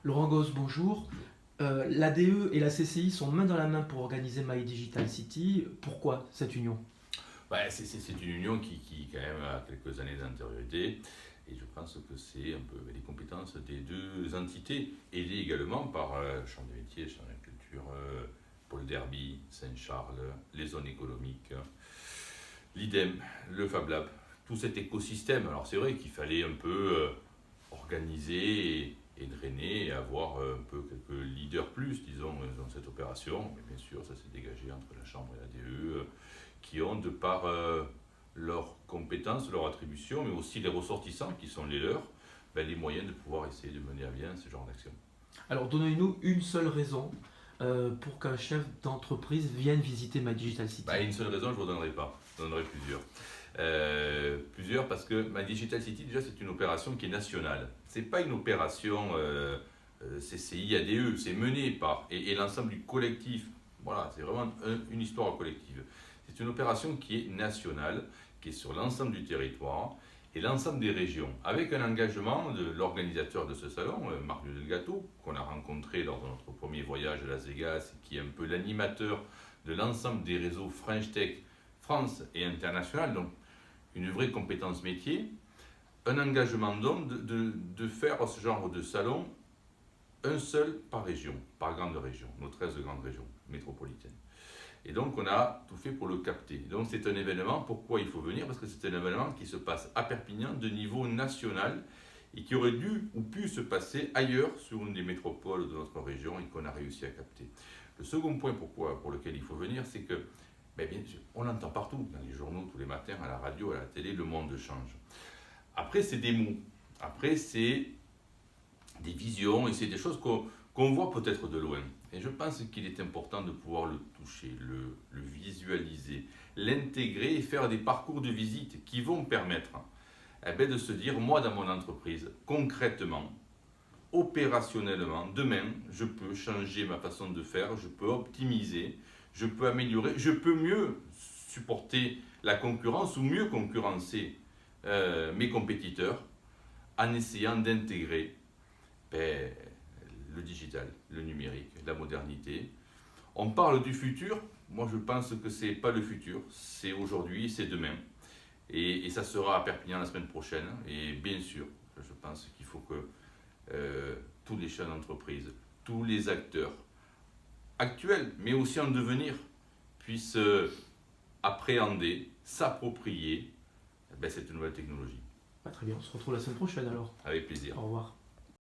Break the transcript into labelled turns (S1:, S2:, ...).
S1: Laurent Gauss, bonjour. L'ADE et la CCI sont main dans la main pour organiser My Digital City. Pourquoi cette union?
S2: C'est une union qui, quand même, a quelques années d'antériorité. Et je pense que c'est un peu les compétences des deux entités, aidées également par le Champ des métiers, le Champ de la culture, Paul Derby, Saint-Charles, les zones économiques, l'IDEM, le Fab Lab, tout cet écosystème. Alors c'est vrai qu'il fallait un peu organiser et drainer et avoir un peu quelques leaders plus, disons, dans cette opération. Mais bien sûr, ça s'est dégagé entre la Chambre et l'ADE, qui ont, de par leurs compétences, leurs attributions, mais aussi les ressortissants qui sont les leurs, les moyens de pouvoir essayer de mener à bien ce genre d'action.
S1: Alors donnez-nous une seule raison pour qu'un chef d'entreprise vienne visiter My Digital City.
S2: Une seule raison, je ne vous donnerai pas. Je vous donnerai plusieurs. Plusieurs parce que My Digital City, déjà, c'est une opération qui est nationale. Ce n'est pas une opération CCI, ADE, c'est mené par et l'ensemble du collectif. Voilà, c'est vraiment une histoire collective. C'est une opération qui est nationale, qui est sur l'ensemble du territoire et l'ensemble des régions, avec un engagement de l'organisateur de ce salon, Marc Delgato, qu'on a rencontré lors de notre premier voyage à Las Vegas, qui est un peu l'animateur de l'ensemble des réseaux French Tech France et international, donc une vraie compétence métier, un engagement donc de faire ce genre de salon, un seul par région, par grande région, nos 13 grandes régions métropolitaines. Et donc on a tout fait pour le capter. Donc c'est un événement, pourquoi il faut venir? Parce que c'est un événement qui se passe à Perpignan de niveau national et qui aurait dû ou pu se passer ailleurs sur une des métropoles de notre région et qu'on a réussi à capter. Le second point pour lequel il faut venir, c'est que bien sûr, on l'entend partout, dans les journaux, tous les matins, à la radio, à la télé, le monde change. Après, c'est des mots. Après, c'est des visions et c'est des choses qu'on voit peut-être de loin. Et je pense qu'il est important de pouvoir le toucher, le visualiser, l'intégrer et faire des parcours de visite qui vont permettre de se dire, moi, dans mon entreprise, concrètement, opérationnellement, demain, je peux changer ma façon de faire, je peux optimiser, je peux améliorer, je peux mieux supporter la concurrence ou mieux concurrencer mes compétiteurs en essayant d'intégrer le digital, le numérique, la modernité. On parle du futur, moi je pense que ce n'est pas le futur, c'est aujourd'hui, c'est demain. Et ça sera à Perpignan la semaine prochaine. Et bien sûr, je pense qu'il faut que tous les chefs d'entreprise, tous les acteurs actuels, mais aussi en devenir, puissent appréhender, s'approprier cette nouvelle technologie.
S1: Très bien, on se retrouve la semaine prochaine alors.
S2: Avec plaisir.
S1: Au revoir.